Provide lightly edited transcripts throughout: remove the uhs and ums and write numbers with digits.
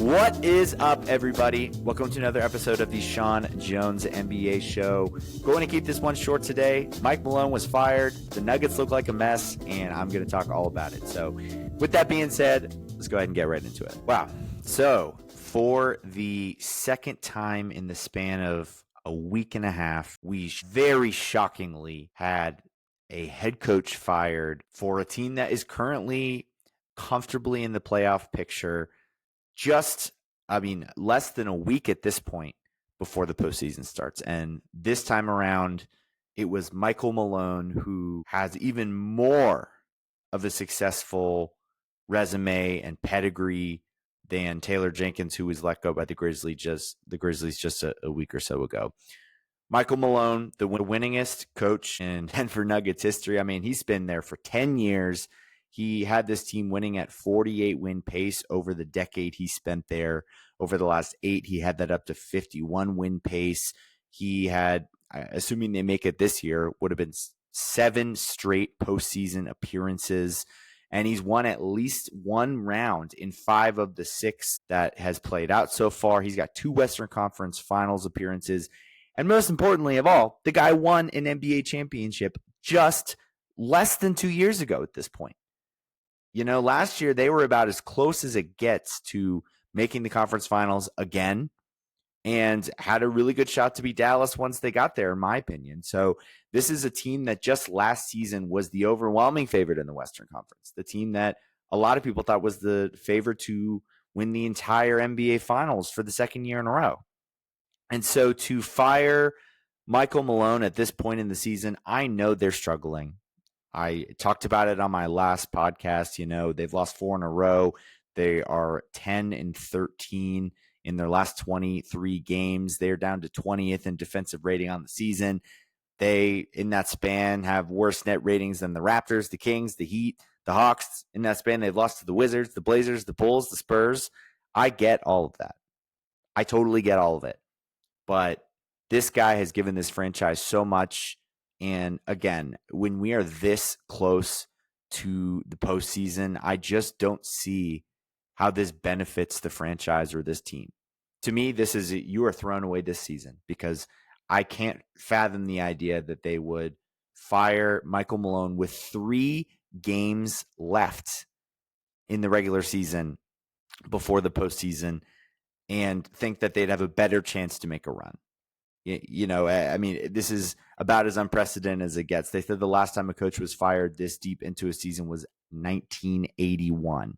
What is up, everybody? Welcome to another episode of the Sean Jones NBA Show. Going to keep this one short today. Mike Malone was fired. The Nuggets look like a mess, and I'm going to talk all about it. So with that being said, let's go ahead and get right into it. Wow. So for the second time in the span of a week and a half, we very shockingly had a head coach fired for a team that is currently comfortably in the playoff picture. Less than a week at this point before the postseason starts. And this time around, it was Michael Malone, who has even more of a successful resume and pedigree than Taylor Jenkins, who was let go by the Grizzlies just a week or so ago. Michael Malone, the winningest coach in Denver Nuggets history. I mean, he's been there for 10 years. He had this team winning at 48 win pace over the decade he spent there. Over the last 8, he had that up to 51 win pace. He had, assuming they make it this year, would have been 7 straight postseason appearances. And he's won at least one round in 5 of the 6 that has played out so far. He's got 2 Western Conference Finals appearances. And most importantly of all, the guy won an NBA championship just less than 2 years ago at this point. You know, last year they were about as close as it gets to making the conference finals again and had a really good shot to beat Dallas once they got there, in my opinion. So this is a team that just last season was the overwhelming favorite in the Western Conference, the team that a lot of people thought was the favorite to win the entire NBA Finals for the second year in a row. And so to fire Michael Malone at this point in the season, I know they're struggling. I talked about it on my last podcast. You know, they've lost 4 in a row. They are 10-13 in their last 23 games. They're down to 20th in defensive rating on the season. They, in that span, have worse net ratings than the Raptors, the Kings, the Heat, the Hawks. In that span, they've lost to the Wizards, the Blazers, the Bulls, the Spurs. I get all of that. I totally get all of it. But this guy has given this franchise so much. And again, when we are this close to the postseason, I just don't see how this benefits the franchise or this team. To me, you are thrown away this season because I can't fathom the idea that they would fire Michael Malone with 3 games left in the regular season before the postseason and think that they'd have a better chance to make a run. You know, I mean, this is about as unprecedented as it gets. They said the last time a coach was fired this deep into a season was 1981.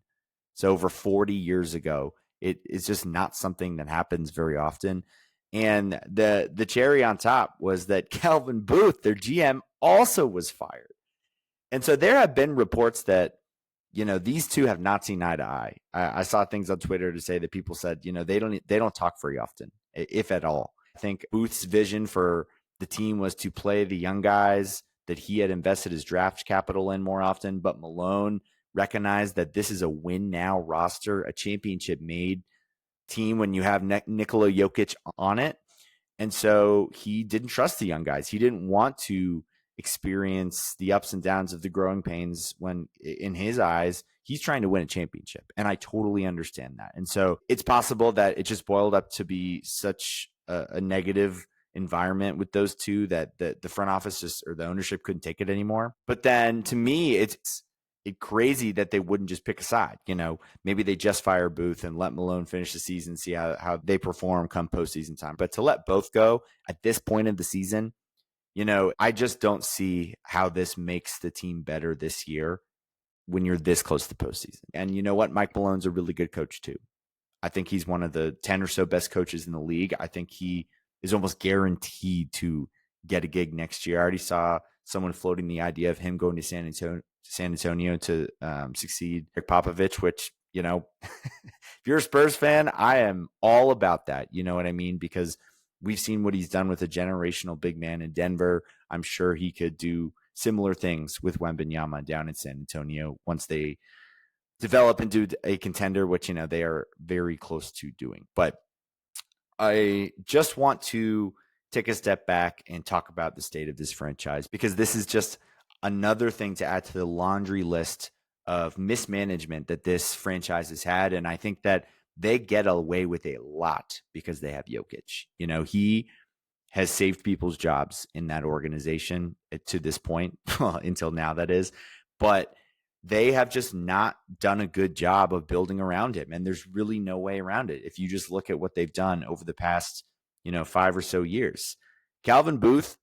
So over 40 years ago. It's just not something that happens very often. And the cherry on top was that Calvin Booth, their GM, also was fired. And so there have been reports that, you know, these two have not seen eye to eye. I saw things on Twitter to say that people said, you know, they don't talk very often, if at all. I think Booth's vision for the team was to play the young guys that he had invested his draft capital in more often, but Malone recognized that this is a win now roster, a championship made team when you have Nikola Jokic on it. And so he didn't trust the young guys. He didn't want to experience the ups and downs of the growing pains when, in his eyes, he's trying to win a championship. And I totally understand that. And so it's possible that it just boiled up to be such a negative environment with those two that the front office or the ownership couldn't take it anymore. But then to me, it's crazy that they wouldn't just pick a side. You know, maybe they just fire Booth and let Malone finish the season, see how they perform come postseason time. But to let both go at this point of the season, you know, I just don't see how this makes the team better this year when you're this close to postseason. And you know what? Mike Malone's a really good coach too. I think he's one of the 10 or so best coaches in the league. I think he is almost guaranteed to get a gig next year. I already saw someone floating the idea of him going to San Antonio to succeed Rick Popovich, which, you know, if you're a Spurs fan, I am all about that. You know what I mean? Because we've seen what he's done with a generational big man in Denver. I'm sure he could do similar things with Wembanyama down in San Antonio once they develop into a contender, which, you know, they are very close to doing. But I just want to take a step back and talk about the state of this franchise, because this is just another thing to add to the laundry list of mismanagement that this franchise has had. And I think that they get away with a lot because they have Jokic. He has saved people's jobs in that organization to this point, until now, that is. But they have just not done a good job of building around him. And there's really no way around it. If you just look at what they've done over the past, 5 or so years. Calvin Booth,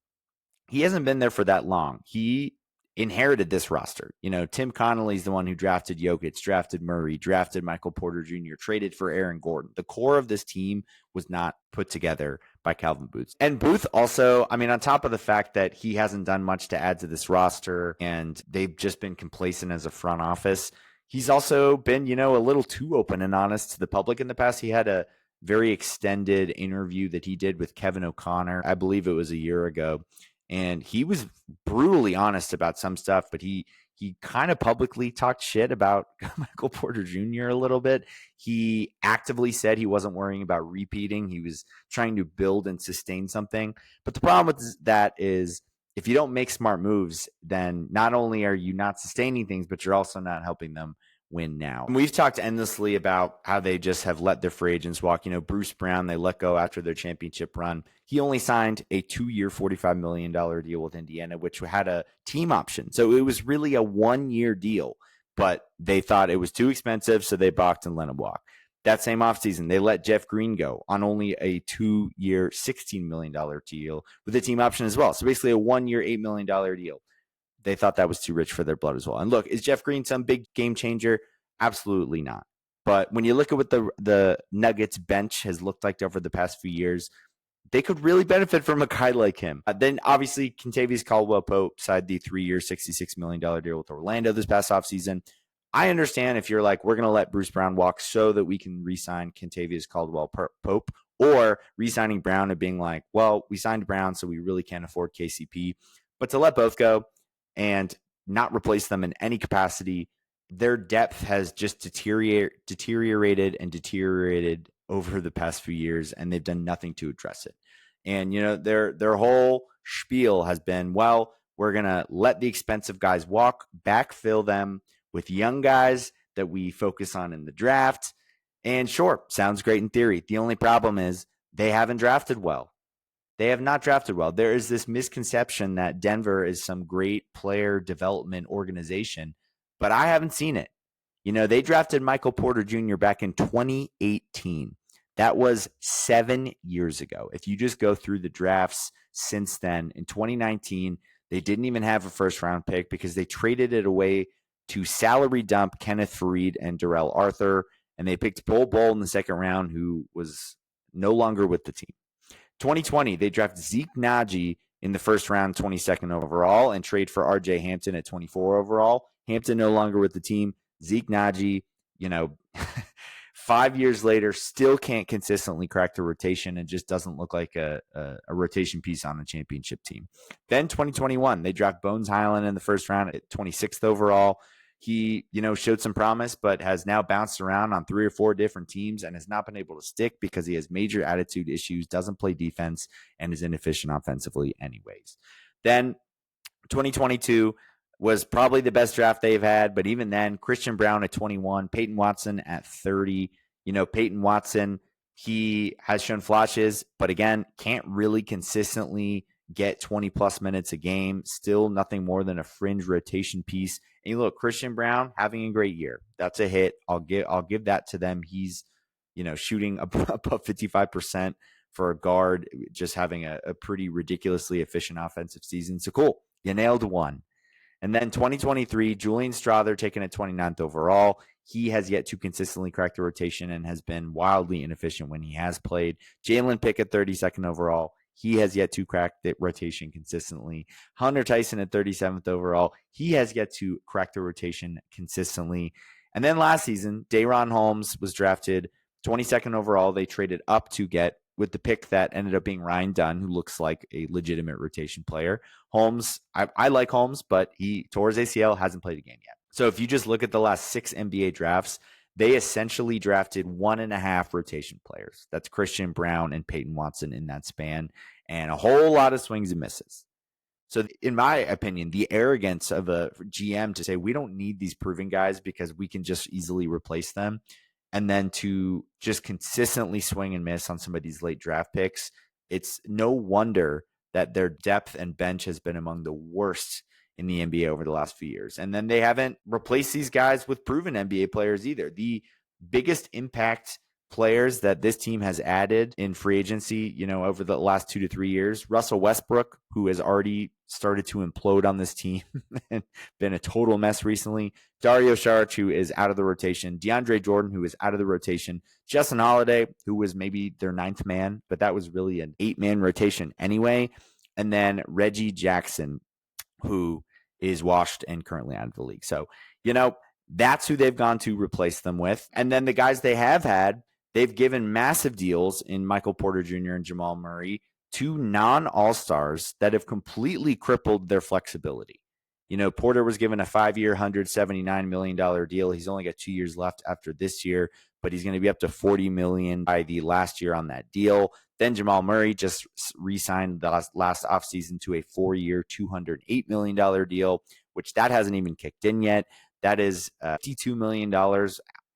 he hasn't been there for that long. He inherited this roster. Tim Connolly's the one who drafted Jokic, drafted Murray, drafted Michael Porter Jr., traded for Aaron Gordon. The core of this team was not put together by Calvin Booth. And Booth also, on top of the fact that he hasn't done much to add to this roster and they've just been complacent as a front office, he's also been, a little too open and honest to the public in the past. He had a very extended interview that he did with Kevin O'Connor. I believe it was a year ago. And he was brutally honest about some stuff, but he kind of publicly talked shit about Michael Porter Jr. a little bit. He actively said he wasn't worrying about repeating. He was trying to build and sustain something. But the problem with that is if you don't make smart moves, then not only are you not sustaining things, but you're also not helping them win now. And we've talked endlessly about how they just have let their free agents walk. Bruce Brown, they let go after their championship run. He only signed a 2-year, $45 million deal with Indiana, which had a team option. So it was really a 1-year deal, but they thought it was too expensive, so they balked and let him walk. That same offseason, they let Jeff Green go on only a 2-year, $16 million deal with a team option as well. So basically a 1-year, $8 million deal. They thought that was too rich for their blood as well. And look, is Jeff Green some big game changer? Absolutely not. But when you look at what the Nuggets bench has looked like over the past few years, they could really benefit from a guy like him. Then obviously Kentavious Caldwell-Pope signed the 3-year, $66 million deal with Orlando this past offseason. I understand if you're like, we're going to let Bruce Brown walk so that we can re-sign Kentavious Caldwell-Pope, or re-signing Brown and being like, well, we signed Brown, so we really can't afford KCP. But to let both go and not replace them in any capacity, their depth has just deteriorated over the past few years, and they've done nothing to address it. And, their whole spiel has been, well, we're going to let the expensive guys walk, backfill them with young guys that we focus on in the draft. And sure, sounds great in theory. The only problem is they haven't drafted well. They have not drafted well. There is this misconception that Denver is some great player development organization, but I haven't seen it. They drafted Michael Porter Jr. back in 2018. That was 7 years ago. If you just go through the drafts since then, in 2019, they didn't even have a first-round pick because they traded it away to salary dump Kenneth Faried and Darrell Arthur, and they picked Bol Bol in the second round, who was no longer with the team. 2020, they draft Zeke Naji in the first round, 22nd overall, and trade for RJ Hampton at 24 overall. Hampton no longer with the team. Zeke Naji, 5 years later, still can't consistently crack the rotation and just doesn't look like a rotation piece on a championship team. Then 2021, they draft Bones Highland in the first round at 26th overall. He, showed some promise, but has now bounced around on 3 or 4 different teams and has not been able to stick because he has major attitude issues, doesn't play defense, and is inefficient offensively anyways. Then 2022 was probably the best draft they've had, but even then, Christian Brown at 21, Peyton Watson at 30. Peyton Watson, he has shown flashes, but again, can't really consistently get 20-plus minutes a game. Still nothing more than a fringe rotation piece. And you look, Christian Brown having a great year. That's a hit. I'll give that to them. He's, shooting above 55% for a guard, just having a pretty ridiculously efficient offensive season. So cool. You nailed one. And then 2023, Julian Strother taken at 29th overall. He has yet to consistently crack the rotation and has been wildly inefficient when he has played. Jalen Pickett, 32nd overall. He has yet to crack the rotation consistently. Hunter Tyson at 37th overall. He has yet to crack the rotation consistently. And then last season, Day'Ron Holmes was drafted 22nd overall. They traded up to get with the pick that ended up being Ryan Dunn, who looks like a legitimate rotation player. Holmes, I like Holmes, but he tore his ACL, hasn't played a game yet. So if you just look at the last 6 NBA drafts, they essentially drafted 1.5 rotation players. That's Christian Brown and Peyton Watson in that span, and a whole lot of swings and misses. So in my opinion, the arrogance of a GM to say we don't need these proven guys because we can just easily replace them and then to just consistently swing and miss on some of these late draft picks, it's no wonder that their depth and bench has been among the worst in the NBA over the last few years. And then they haven't replaced these guys with proven NBA players either. The biggest impact players that this team has added in free agency, over the last 2 to 3 years, Russell Westbrook, who has already started to implode on this team and been a total mess recently. Dario Saric, who is out of the rotation. DeAndre Jordan, who is out of the rotation. Justin Holiday, who was maybe their 9th man, but that was really an 8-man rotation anyway. And then Reggie Jackson, who is washed and currently out of the league. So, that's who they've gone to replace them with. And then the guys they have had, they've given massive deals in Michael Porter Jr. and Jamal Murray, 2 non-All-Stars that have completely crippled their flexibility. Porter was given a 5-year, $179 million deal. He's only got 2 years left after this year, but he's going to be up to $40 million by the last year on that deal. Then Jamal Murray just re-signed the last offseason to a 4-year, $208 million deal, which that hasn't even kicked in yet. That is $52 million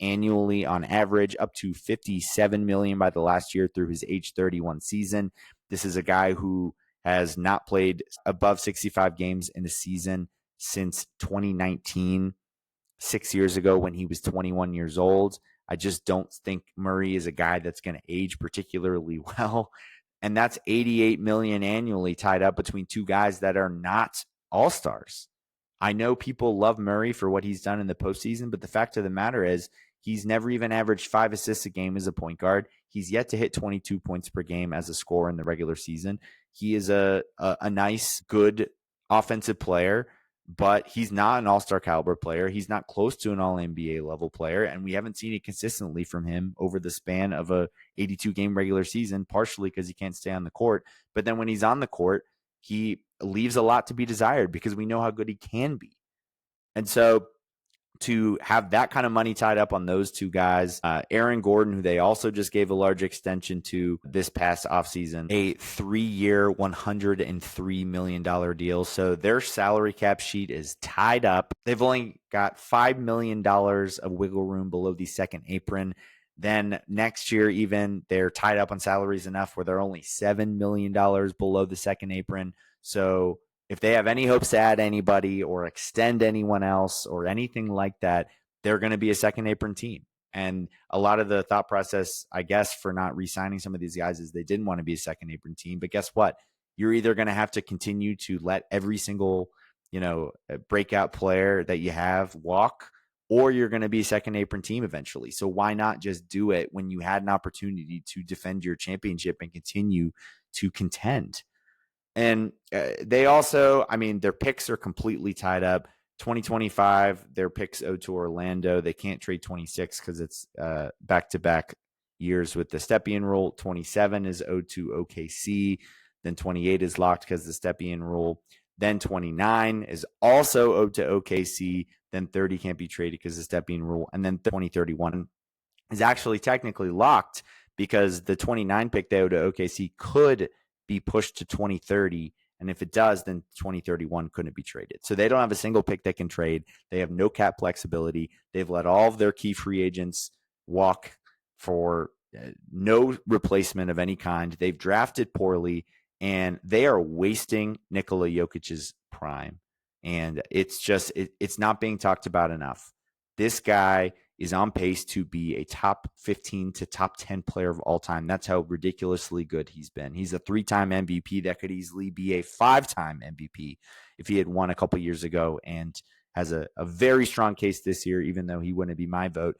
annually on average, up to $57 million by the last year through his age 31 season. This is a guy who has not played above 65 games in a season since 2019, 6 years ago when he was 21 years old. I just don't think Murray is a guy that's going to age particularly well. And that's $88 million annually tied up between 2 guys that are not all-stars. I know people love Murray for what he's done in the postseason, but the fact of the matter is he's never even averaged 5 assists a game as a point guard. He's yet to hit 22 points per game as a scorer in the regular season. He is a nice, good offensive player, but he's not an all-star caliber player. He's not close to an all-NBA level player, and we haven't seen it consistently from him over the span of a 82-game regular season, partially because he can't stay on the court. But then when he's on the court, he leaves a lot to be desired because we know how good he can be. And so to have that kind of money tied up on those 2 guys, Aaron Gordon, who they also just gave a large extension to this past offseason, a 3-year, $103 million deal. So their salary cap sheet is tied up. They've only got $5 million of wiggle room below the second apron. Then next year, even, they're tied up on salaries enough where they're only $7 million below the second apron. So if they have any hopes to add anybody or extend anyone else or anything like that, they're going to be a second apron team. And a lot of the thought process, I guess, for not re-signing some of these guys is they didn't want to be a second apron team. But guess what? You're either going to have to continue to let every single, breakout player that you have walk, or you're going to be a second apron team eventually. So why not just do it when you had an opportunity to defend your championship and continue to contend? And they also, their picks are completely tied up. 2025, their picks owed to Orlando. They can't trade 26 because it's back-to-back years with the Stepien rule. 27 is owed to OKC. Then 28 is locked because of the Stepien rule. Then 29 is also owed to OKC. Then 30 can't be traded because of the Stepien rule. And then 2031 is actually technically locked because the 29 pick they owe to OKC could be pushed to 2030. And if it does, then 2031 couldn't be traded. So they don't have a single pick they can trade. They have no cap flexibility. They've let all of their key free agents walk for no replacement of any kind. They've drafted poorly, and they are wasting Nikola Jokic's prime. And it's just, it's not being talked about enough. This guy is on pace to be a top 15 to top 10 player of all time. That's how ridiculously good he's been. He's a 3-time MVP that could easily be a 5-time MVP if he had won a couple years ago, and has a very strong case this year, even though he wouldn't be my vote.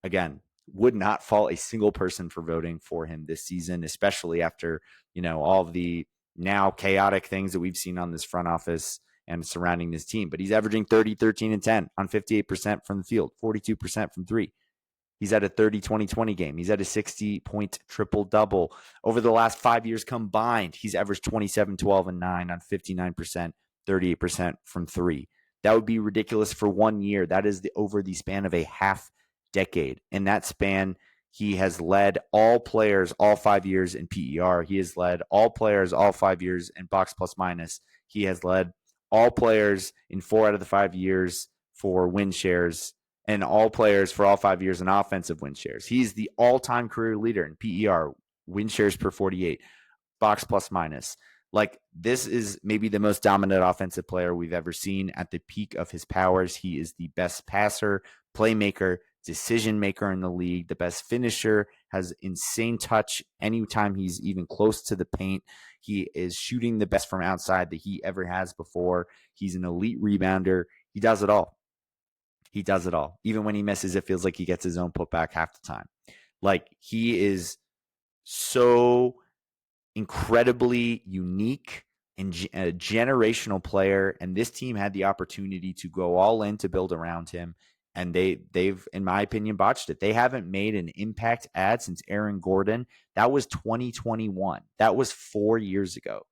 Again, would not fault a single person for voting for him this season, especially after, all of the now chaotic things that we've seen on this front office and surrounding this team. But he's averaging 30, 13, and 10 on 58% from the field, 42% from 3. He's at a 30-20-20 game. He's at a 60-point triple-double. Over the last 5 years combined, he's averaged 27, 12, and 9 on 59%, 38% from 3. That would be ridiculous for 1 year. That is over the span of a half decade. In that span, he has led all players all 5 years in PER. He has led all players all 5 years in box plus minus. He has led all players in 4 out of the 5 years for win shares and all players for all 5 years in offensive win shares. He's the all-time career leader in PER, win shares per 48, box plus minus. Like, this is maybe the most dominant offensive player we've ever seen at the peak of his powers. He is the best passer, playmaker, decision maker in the league, the best finisher, has insane touch anytime he's even close to the paint. He is shooting the best from outside that he ever has before. He's an elite rebounder. He does it all. He does it all. Even when he misses, it feels like he gets his own putback half the time. Like, he is so incredibly unique and a generational player, and this team had the opportunity to go all in to build around him, and they've, in my opinion, botched it. They haven't made an impact ad since Aaron Gordon. That was 2021. That was 4 years ago.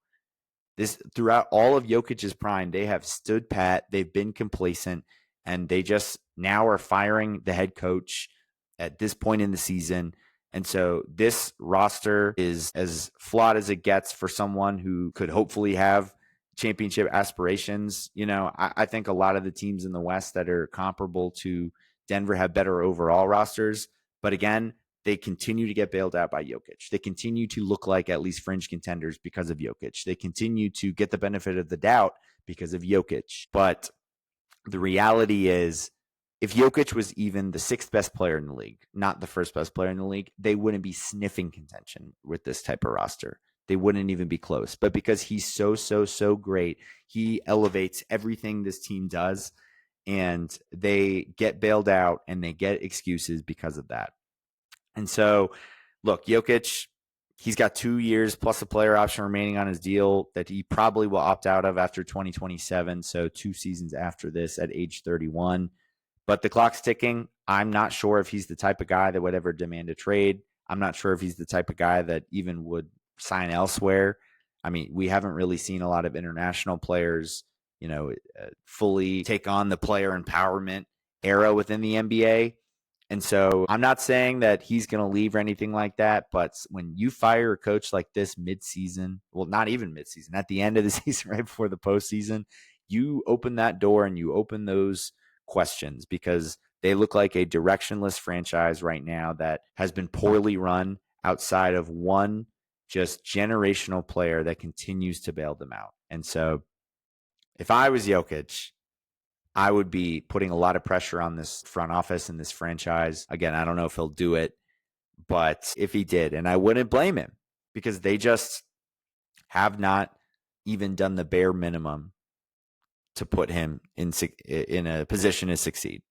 This, throughout all of Jokic's prime, they have stood pat. They've been complacent, and they just now are firing the head coach at this point in the season. And so this roster is as flawed as it gets for someone who could hopefully have championship aspirations. I think a lot of the teams in the West that are comparable to Denver have better overall rosters. But again, they continue to get bailed out by Jokic. They continue to look like at least fringe contenders because of Jokic. They continue to get the benefit of the doubt because of Jokic. But the reality is, if Jokic was even the sixth best player in the league, not the first best player in the league, they wouldn't be sniffing contention with this type of roster. They wouldn't even be close. But because he's so great, he elevates everything this team does, and they get bailed out and they get excuses because of that. And so, look, Jokic, he's got 2 years plus a player option remaining on his deal that he probably will opt out of after 2027. So 2 seasons after this at age 31. But the clock's ticking. I'm not sure if he's the type of guy that would ever demand a trade. I'm not sure if he's the type of guy that even would sign elsewhere. I mean, we haven't really seen a lot of international players, fully take on the player empowerment era within the NBA. And so I'm not saying that he's going to leave or anything like that, but when you fire a coach like this midseason, well, not even midseason, at the end of the season, right before the postseason, you open that door and you open those questions, because they look like a directionless franchise right now that has been poorly run outside of one just generational player that continues to bail them out. And so if I was Jokic, I would be putting a lot of pressure on this front office and this franchise. Again, I don't know if he'll do it, but if he did, and I wouldn't blame him, because they just have not even done the bare minimum to put him in a position to succeed.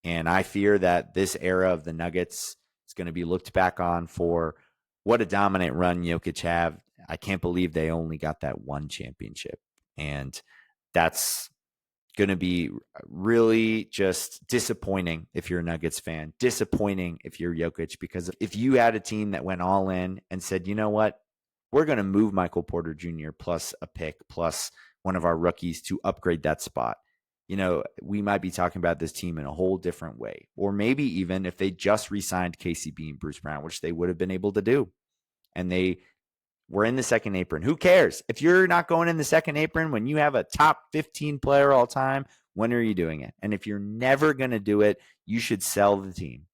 And I fear that this era of the Nuggets is going to be looked back on for what a dominant run Jokic have. I can't believe they only got that one championship. And that's going to be really just disappointing if you're a Nuggets fan, disappointing if you're Jokic, because if you had a team that went all in and said, you know what, we're going to move Michael Porter Jr. plus a pick plus one of our rookies to upgrade that spot, we might be talking about this team in a whole different way. Or maybe even if they just re-signed KCB and Bruce Brown, which they would have been able to do, and they were in the second apron. Who cares? If you're not going in the second apron when you have a top 15 player all time, when are you doing it? And if you're never going to do it, you should sell the team.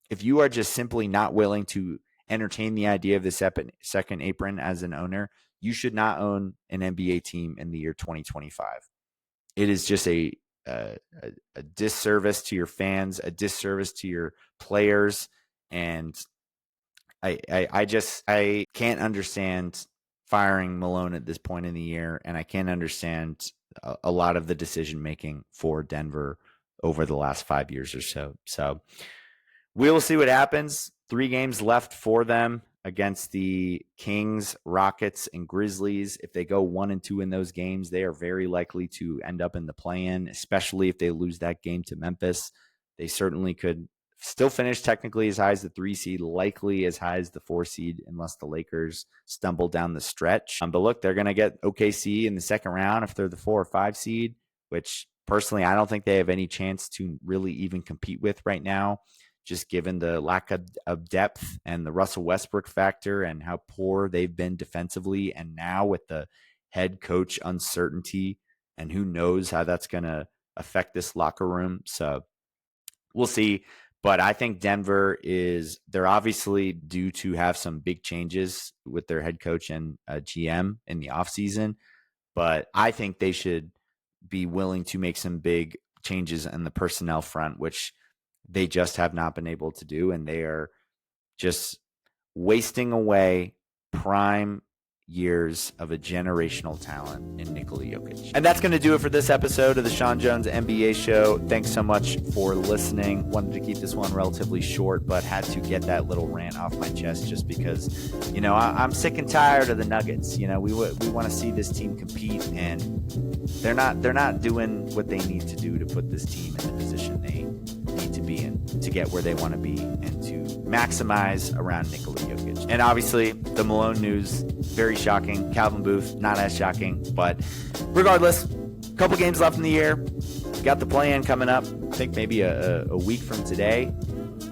If you are just simply not willing to entertain the idea of the second apron as an owner, you should not own an NBA team in the year 2025. It is just a disservice to your fans, a disservice to your players, and I can't understand firing Malone at this point in the year, and I can't understand a lot of the decision making for Denver over the last 5 years or so. So we'll see what happens. 3 games left for them against the Kings, Rockets, and Grizzlies. If they go 1-2 in those games, they are very likely to end up in the play-in, especially if they lose that game to Memphis. They certainly could still finish technically as high as the 3 seed, likely as high as the 4 seed, unless the Lakers stumble down the stretch. But look, they're going to get OKC in the second round if they're the 4 or 5 seed, which personally I don't think they have any chance to really even compete with right now, just given the lack of depth and the Russell Westbrook factor and how poor they've been defensively. And now with the head coach uncertainty, and who knows how that's going to affect this locker room. So we'll see. But I think Denver they're obviously due to have some big changes with their head coach and GM in the offseason. But I think they should be willing to make some big changes in the personnel front, which they just have not been able to do. And they are just wasting away prime years of a generational talent in Nikola Jokic. And that's going to do it for this episode of the Sean Jones NBA Show. Thanks so much for listening. Wanted to keep this one relatively short, but had to get that little rant off my chest just because, I'm sick and tired of the Nuggets. We want to see this team compete, and they're not doing what they need to do to put this team in the position they need to be in to get where they want to be and to maximize around Nikola Jokic. And obviously, the Malone news, very shocking. Calvin Booth, not as shocking. But regardless, a couple games left in the year. Got the play-in coming up, I think maybe a week from today.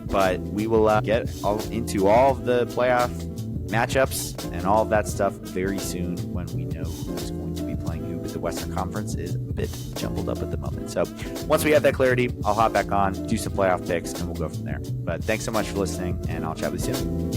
But we will get into all of the playoff matchups and all of that stuff very soon when we know who's going to be playing who. But the Western Conference is a bit jumbled up at the moment. So once we have that clarity, I'll hop back on, do some playoff picks, and we'll go from there. But thanks so much for listening, and I'll chat with you soon.